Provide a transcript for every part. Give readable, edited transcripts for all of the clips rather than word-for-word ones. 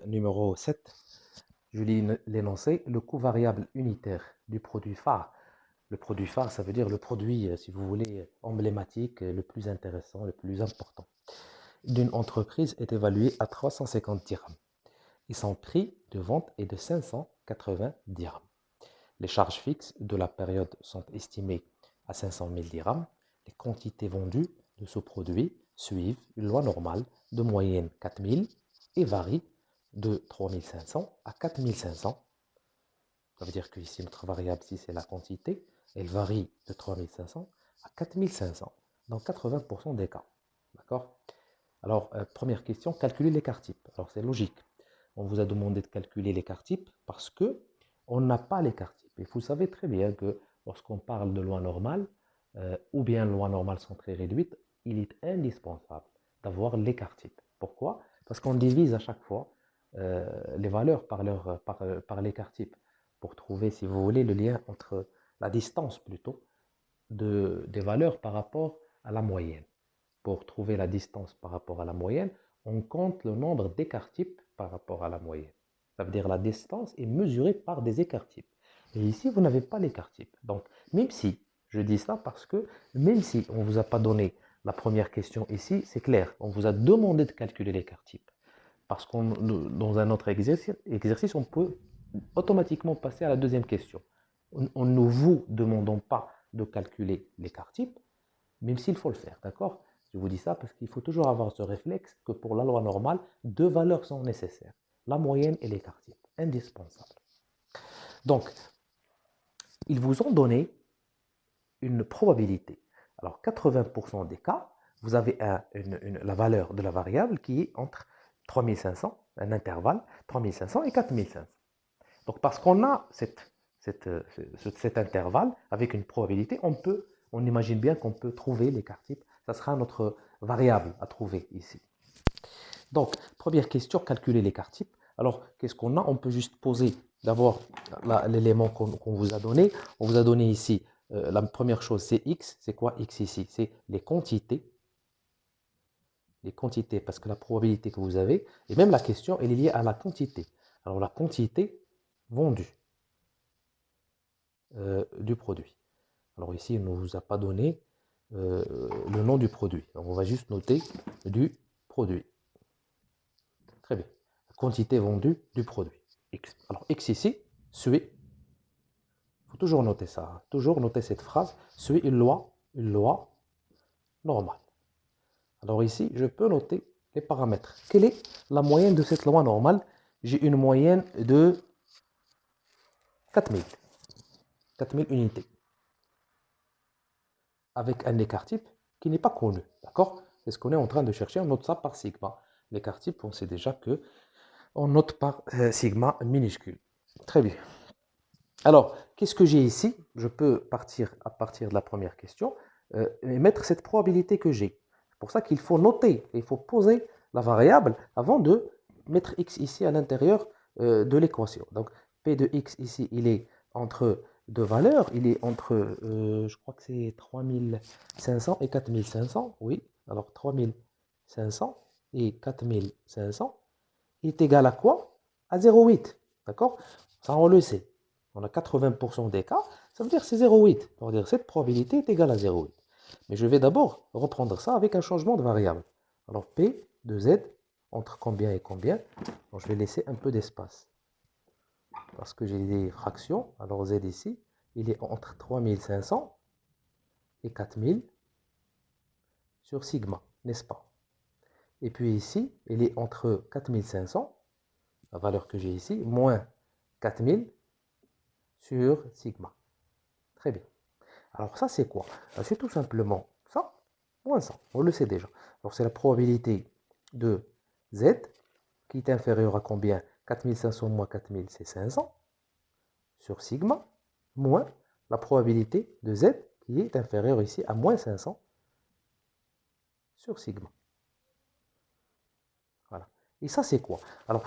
numéro 7, je lis l'énoncé. Le coût variable unitaire du produit phare. Le produit phare, ça veut dire le produit, si vous voulez, emblématique, le plus intéressant, le plus important d'une entreprise est évalué à 350 dirhams. Et son prix de vente est de 580 dirhams. Les charges fixes de la période sont estimées à 500 000 dirhams. Les quantités vendues de ce produit suivent une loi normale de moyenne 4 000 et varient de 3 500 à 4 500. Ça veut dire que ici, notre variable, si c'est la quantité, elle varie de 3 500 à 4 500 dans 80% des cas. D'accord? Alors, première question, calculer l'écart type. Alors, c'est logique. On vous a demandé de calculer l'écart type parce que on n'a pas l'écart type. Et vous savez très bien que lorsqu'on parle de loi normale ou bien loi normale centrée réduite, il est indispensable d'avoir l'écart type. Pourquoi? Parce qu'on divise à chaque fois les valeurs par l'écart type pour trouver, si vous voulez, le lien entre la distance plutôt des valeurs par rapport à la moyenne. Pour trouver la distance par rapport à la moyenne, on compte le nombre d'écarts types par rapport à la moyenne. Ça veut dire la distance est mesurée par des écarts types. Et ici, vous n'avez pas l'écart type. Donc, même si, je dis ça parce que même si on ne vous a pas donné la première question ici, c'est clair, on vous a demandé de calculer l'écart type. Parce que dans un autre exercice, on peut automatiquement passer à la deuxième question. On ne vous demandons pas de calculer l'écart type, même s'il faut le faire, d'accord? Je vous dis ça parce qu'il faut toujours avoir ce réflexe que pour la loi normale, deux valeurs sont nécessaires. La moyenne et l'écart type, indispensable. Donc, ils vous ont donné une probabilité. Alors, 80% des cas, vous avez la valeur de la variable qui est entre 3500, un intervalle, 3500 et 4500. Donc, parce qu'on a cet intervalle avec une probabilité, on imagine bien qu'on peut trouver l'écart type. Ça sera notre variable à trouver ici. Donc, première question, calculer l'écart type. Alors, qu'est-ce qu'on a? On peut juste poser d'abord l'élément qu'on vous a donné. On vous a donné ici, la première chose, c'est x. C'est quoi x ici? C'est les quantités. Les quantités, parce que la probabilité que vous avez, et même la question, elle est liée à la quantité. Alors, la quantité vendue du produit. Alors ici, il ne vous a pas donné le nom du produit. Donc, on va juste noter du produit. Très bien. Quantité vendue du produit. X. Alors, X ici, suit. Il faut toujours noter ça. Hein. Toujours noter cette phrase. Suit une loi normale. Alors ici, je peux noter les paramètres. Quelle est la moyenne de cette loi normale? J'ai une moyenne de 4000. 4000 unités. Avec un écart type qui n'est pas connu. D'accord? C'est ce qu'on est en train de chercher. On note ça par sigma. L'écart type, on sait déjà que on note par sigma minuscule. Très bien. Alors, qu'est-ce que j'ai ici? Je peux partir à partir de la première question et mettre cette probabilité que j'ai. C'est pour ça qu'il faut noter, il faut poser la variable avant de mettre x ici à l'intérieur de l'équation. Donc, p de x ici, il est entre deux valeurs, il est entre, je crois que c'est 3500 et 4500, oui. Alors, 3500 et 4500 est égal à quoi? À 0,8, d'accord? Ça, on le sait. On a 80% des cas, ça veut dire que c'est 0,8. Ça veut dire que cette probabilité est égale à 0,8. Mais je vais d'abord reprendre ça avec un changement de variable. Alors, P de Z, entre combien et combien? Donc, je vais laisser un peu d'espace. Parce que j'ai des fractions. Alors, Z ici, il est entre 3500 et 4000 sur sigma, n'est-ce pas? Et puis ici, il est entre 4500, la valeur que j'ai ici, moins 4000 sur sigma. Très bien. Alors ça, c'est quoi? C'est tout simplement ça, moins ça. On le sait déjà. Alors c'est la probabilité de Z qui est inférieure à combien? 4500 moins 4000, c'est 500 sur sigma, moins la probabilité de Z qui est inférieure ici à moins 500 sur sigma. Voilà. Et ça, c'est quoi? Alors,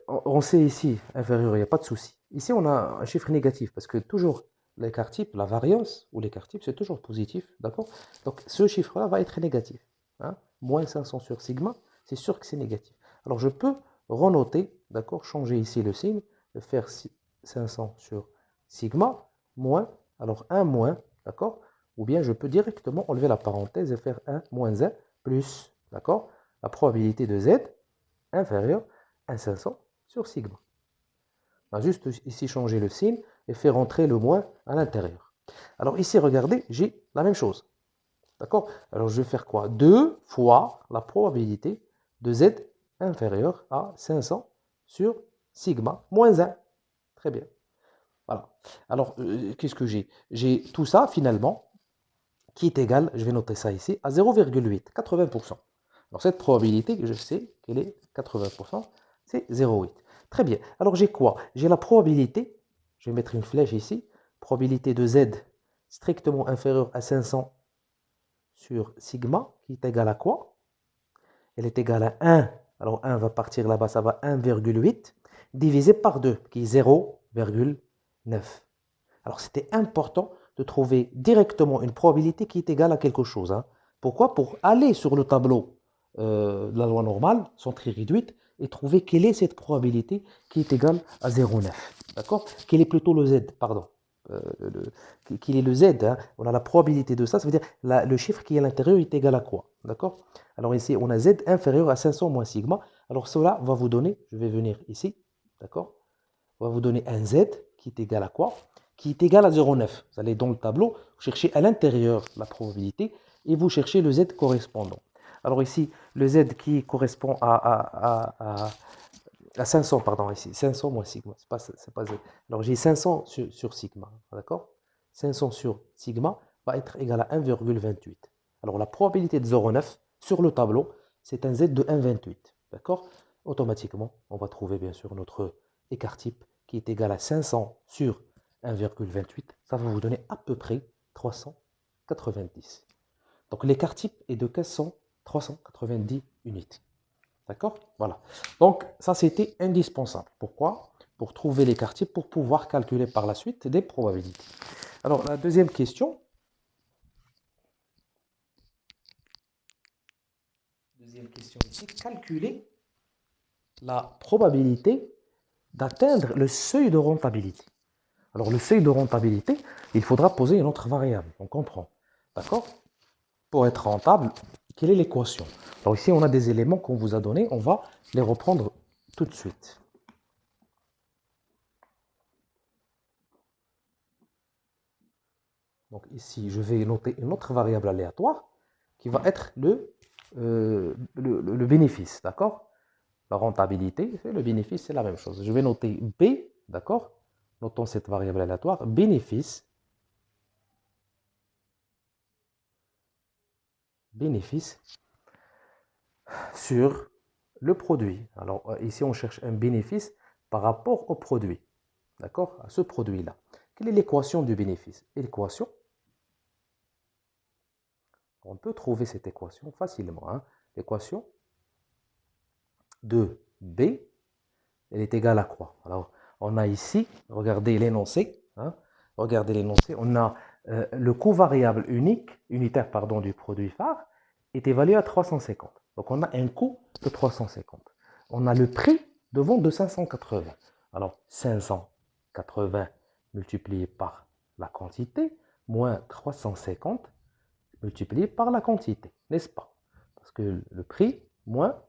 on sait ici, inférieur, il n'y a pas de souci. Ici, on a un chiffre négatif, parce que toujours, l'écart type, la variance, ou l'écart type, c'est toujours positif, d'accord? Donc, ce chiffre-là va être négatif. Hein? Moins 500 sur sigma, c'est sûr que c'est négatif. Alors, je peux renoter d'accord, changer ici le signe, et faire 500 sur sigma, moins, alors 1 moins, d'accord, ou bien je peux directement enlever la parenthèse et faire 1 moins 1 plus, d'accord, la probabilité de z inférieure à 500 sur sigma. On va juste ici changer le signe et faire entrer le moins à l'intérieur. Alors ici, regardez, j'ai la même chose. D'accord? Alors je vais faire quoi? 2 fois la probabilité de z inférieure à 500 sur sigma moins 1. Très bien. Voilà. Alors, qu'est-ce que j'ai? J'ai tout ça, finalement, qui est égal, je vais noter ça ici, à 0,8, 80%. Alors cette probabilité, je sais qu'elle est 80%, c'est 0,8. Très bien. Alors j'ai quoi? J'ai la probabilité, je vais mettre une flèche ici, probabilité de z strictement inférieure à 500 sur sigma, qui est égale à quoi? Elle est égale à 1. Alors 1 va partir là-bas, ça va 1,8, divisé par 2, qui est 0,9. Alors c'était important de trouver directement une probabilité qui est égale à quelque chose. Hein. Pourquoi? Pour aller sur le tableau de la loi normale, centrée réduite, et trouver quelle est cette probabilité qui est égale à 0,9. D'accord? Quel est plutôt le z, pardon. Quel est le z, hein? On a la probabilité de ça, ça veut dire le chiffre qui est à l'intérieur est égal à quoi? D'accord? Alors ici, on a z inférieur à 500 moins sigma. Alors cela va vous donner, je vais venir ici, d'accord? On va vous donner un z qui est égal à quoi? Qui est égal à 0,9. Vous allez dans le tableau, vous cherchez à l'intérieur la probabilité et vous cherchez le z correspondant. Alors ici, le z qui correspond à 500, pardon, ici, 500 moins sigma, c'est pas z. Alors j'ai 500 sur sigma, d'accord? 500 sur sigma va être égal à 1,28. Alors la probabilité de 0,9 sur le tableau, c'est un z de 1,28, d'accord? Automatiquement, on va trouver bien sûr notre écart type qui est égal à 500 sur 1,28. Ça va vous donner à peu près 390. Donc l'écart type est de 390 unités. D'accord? Voilà. Donc, ça, c'était indispensable. Pourquoi? Pour trouver l'écart type, pour pouvoir calculer par la suite des probabilités. Alors, la deuxième question. Deuxième question ici. Calculer la probabilité d'atteindre le seuil de rentabilité. Alors, le seuil de rentabilité, il faudra poser une autre variable. On comprend. D'accord? Pour être rentable, quelle est l'équation? Alors ici, on a des éléments qu'on vous a donnés. On va les reprendre tout de suite. Donc ici, je vais noter une autre variable aléatoire qui va être le bénéfice, d'accord? La rentabilité et le bénéfice, c'est la même chose. Je vais noter B, d'accord? Notons cette variable aléatoire, bénéfice sur le produit. Alors ici, on cherche un bénéfice par rapport au produit, d'accord? À ce produit-là. Quelle est l'équation du bénéfice? L'équation, on peut trouver cette équation facilement. Hein? L'équation de B, elle est égale à quoi? Alors, on a ici, regardez l'énoncé. Hein? Regardez l'énoncé. On a le coût variable unitaire pardon, du produit phare est évalué à 350. Donc, on a un coût de 350. On a le prix de vente de 580. Alors, 580 multiplié par la quantité, moins 350 multiplié par la quantité, n'est-ce pas? Parce que le prix, moins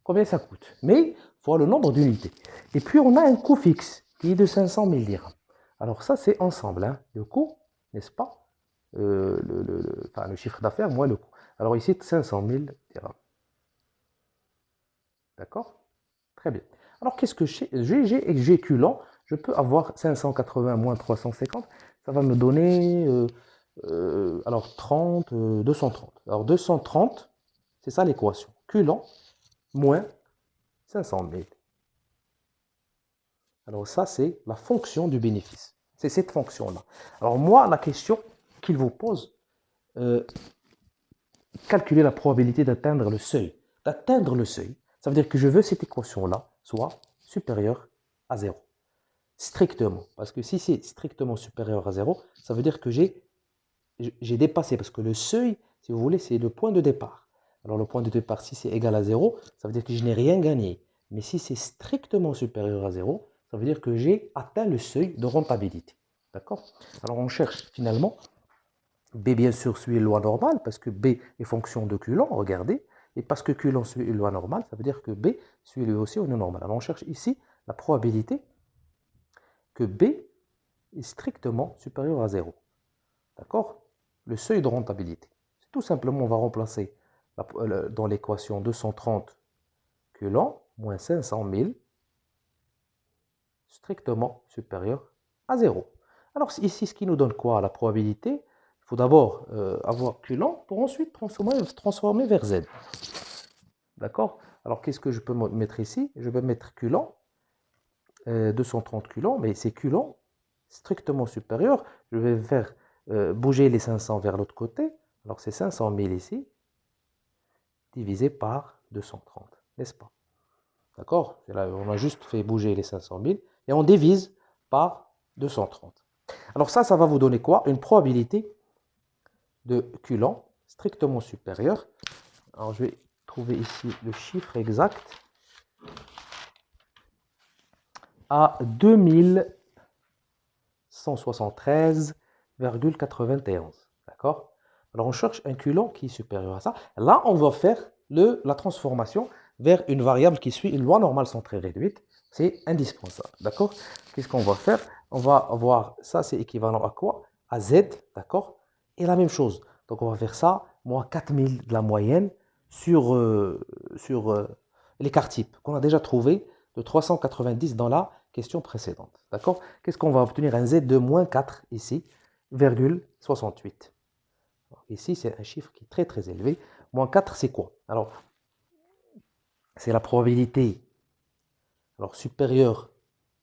combien ça coûte. Mais, fois le nombre d'unités. Et puis, on a un coût fixe qui est de 500 000 dirhams. Alors ça, c'est ensemble. Hein. Le coût, n'est-ce pas? Enfin, le chiffre d'affaires moins le coût. Alors ici, 500 000 dirhams. D'accord? Très bien. Alors, qu'est-ce que j'ai culant? Je peux avoir 580 moins 350. Ça va me donner alors 30, 230. Alors 230, c'est ça l'équation. Culant moins 500 000. Alors ça, c'est la fonction du bénéfice. C'est cette fonction-là. Alors moi, la question qu'il vous pose, calculer la probabilité d'atteindre le seuil. D'atteindre le seuil, ça veut dire que je veux cette équation-là soit supérieure à 0. Strictement. Parce que si c'est strictement supérieur à 0, ça veut dire que j'ai dépassé. Parce que le seuil, si vous voulez, c'est le point de départ. Alors le point de départ, si c'est égal à 0, ça veut dire que je n'ai rien gagné. Mais si c'est strictement supérieur à 0, ça veut dire que j'ai atteint le seuil de rentabilité. D'accord? Alors on cherche finalement, B bien sûr suit une loi normale, parce que B est fonction de Coulomb, regardez, et parce que Coulomb suit une loi normale, ça veut dire que B suit lui aussi une loi normale. Alors on cherche ici la probabilité que B est strictement supérieur à 0. D'accord? Le seuil de rentabilité. C'est tout simplement, on va remplacer dans l'équation 230 Coulomb moins 500 000 strictement supérieur à 0. Alors ici, ce qui nous donne quoi? La probabilité. Il faut d'abord avoir Coulomb pour ensuite transformer vers Z. D'accord? Alors qu'est-ce que je peux mettre ici? Je vais mettre Coulomb, 230 Coulomb, mais c'est Coulomb strictement supérieur. Je vais faire bouger les 500 vers l'autre côté. Alors c'est 500 000 ici, divisé par 230, n'est-ce pas? D'accord? On a juste fait bouger les 500 000 et on divise par 230. Alors ça va vous donner quoi? Une probabilité de Coulomb strictement supérieure. Alors je vais trouver ici le chiffre exact. À 2173,91. D'accord? Alors on cherche un Coulomb qui est supérieur à ça. Là, on va faire la transformation vers une variable qui suit une loi normale centrée réduite. C'est indispensable. D'accord? Qu'est-ce qu'on va faire? On va avoir ça, c'est équivalent à quoi? À Z. D'accord? Et la même chose. Donc on va faire ça, moins 4000 de la moyenne sur l'écart type qu'on a déjà trouvé de 390 dans la question précédente. D'accord? Qu'est-ce qu'on va obtenir? Un Z de moins 4 ici, virgule 68. Ici, c'est un chiffre qui est très très élevé. Moins 4, c'est quoi? Alors, c'est la probabilité supérieure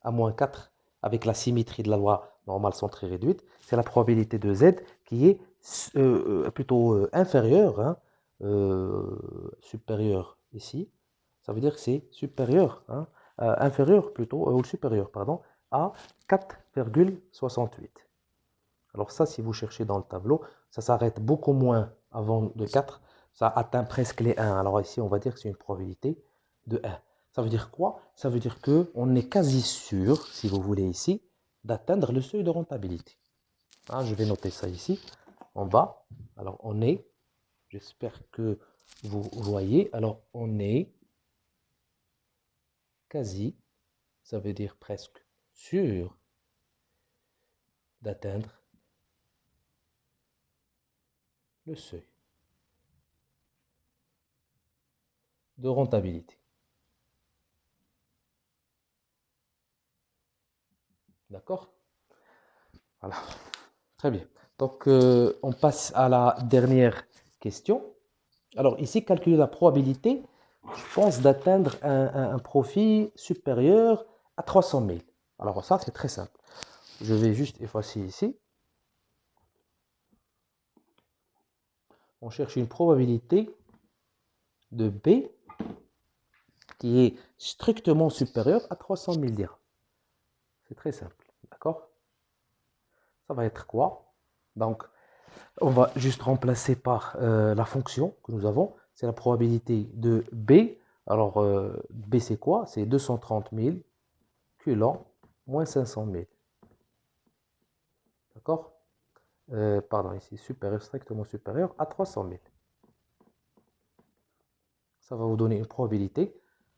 à moins 4 avec la symétrie de la loi normale centrée réduite. C'est la probabilité de Z qui est plutôt inférieure, hein, supérieure ici. Ça veut dire que c'est supérieur, hein, inférieur plutôt, ou supérieur, pardon, à 4,68. Alors ça, si vous cherchez dans le tableau, ça s'arrête beaucoup moins avant de 4, ça atteint presque les 1. Alors ici, on va dire que c'est une probabilité de 1. Ça veut dire quoi? Ça veut dire qu'on est quasi sûr, si vous voulez ici, d'atteindre le seuil de rentabilité. Hein, je vais noter ça ici, en bas. Alors on est, j'espère que vous voyez, alors on est quasi, ça veut dire presque sûr d'atteindre le seuil de rentabilité. D'accord? Voilà. Très bien. Donc, on passe à la dernière question. Alors, ici, calculer la probabilité, je pense, d'atteindre un profit supérieur à 300 000. Alors, ça, c'est très simple. Je vais juste effacer ici. On cherche une probabilité de B qui est strictement supérieure à 300 000 dirhams. C'est très simple. D'accord? Ça va être quoi? Donc, on va juste remplacer par la fonction que nous avons. C'est la probabilité de B. Alors, B, c'est quoi? C'est 230 000 Coulomb moins 500 000. D'accord? Pardon, ici, supérieur, strictement supérieur à 300 000. Ça va vous donner une probabilité.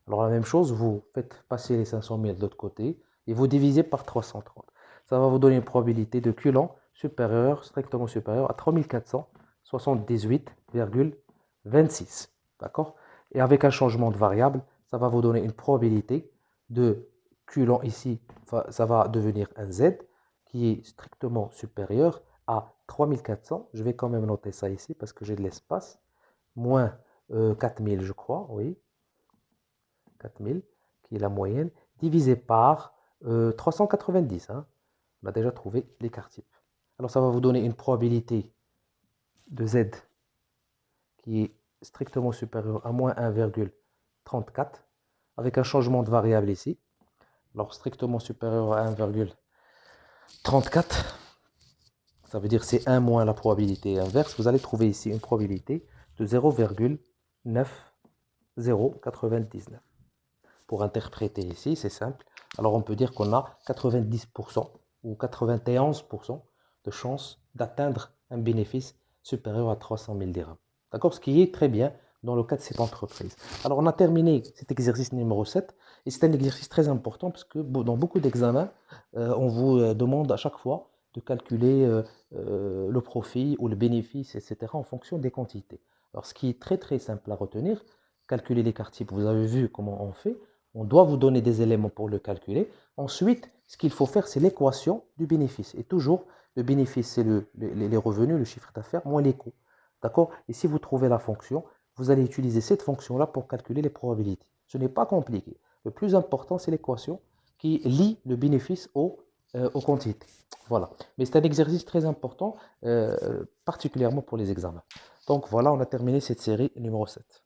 Alors, la même chose, vous faites passer les 500 000 de l'autre côté et vous divisez par 330. Ça va vous donner une probabilité de Coulomb supérieur, strictement supérieur à 3478,26. D'accord? Et avec un changement de variable, ça va vous donner une probabilité de Coulomb ici, ça va devenir un Z qui est strictement supérieur à 3400. Je vais quand même noter ça ici parce que j'ai de l'espace. Moins 4000, je crois, oui. 4000, qui est la moyenne, divisé par 390. Hein. On a déjà trouvé l'écart type. Alors ça va vous donner une probabilité de Z qui est strictement supérieure à moins 1,34 avec un changement de variable ici. Alors strictement supérieur à 1,34, ça veut dire c'est 1 moins la probabilité inverse. Vous allez trouver ici une probabilité de 0,9099. pour interpréter ici, c'est simple. Alors on peut dire qu'on a 90% ou 91% de chances d'atteindre un bénéfice supérieur à 300 000 dirhams. D'accord? Ce qui est très bien dans le cas de cette entreprise. Alors on a terminé cet exercice numéro 7 et c'est un exercice très important parce que dans beaucoup d'examens, on vous demande à chaque fois de calculer le profit ou le bénéfice, etc. en fonction des quantités. Alors ce qui est très très simple à retenir, calculer l'écart type, vous avez vu comment on fait. On doit vous donner des éléments pour le calculer. Ensuite, ce qu'il faut faire, c'est l'équation du bénéfice. Et toujours, le bénéfice, c'est les revenus, le chiffre d'affaires, moins les coûts. D'accord? Et si vous trouvez la fonction, vous allez utiliser cette fonction-là pour calculer les probabilités. Ce n'est pas compliqué. Le plus important, c'est l'équation qui lie le bénéfice aux quantités. Voilà. Mais c'est un exercice très important, particulièrement pour les examens. Donc voilà, on a terminé cette série numéro 7.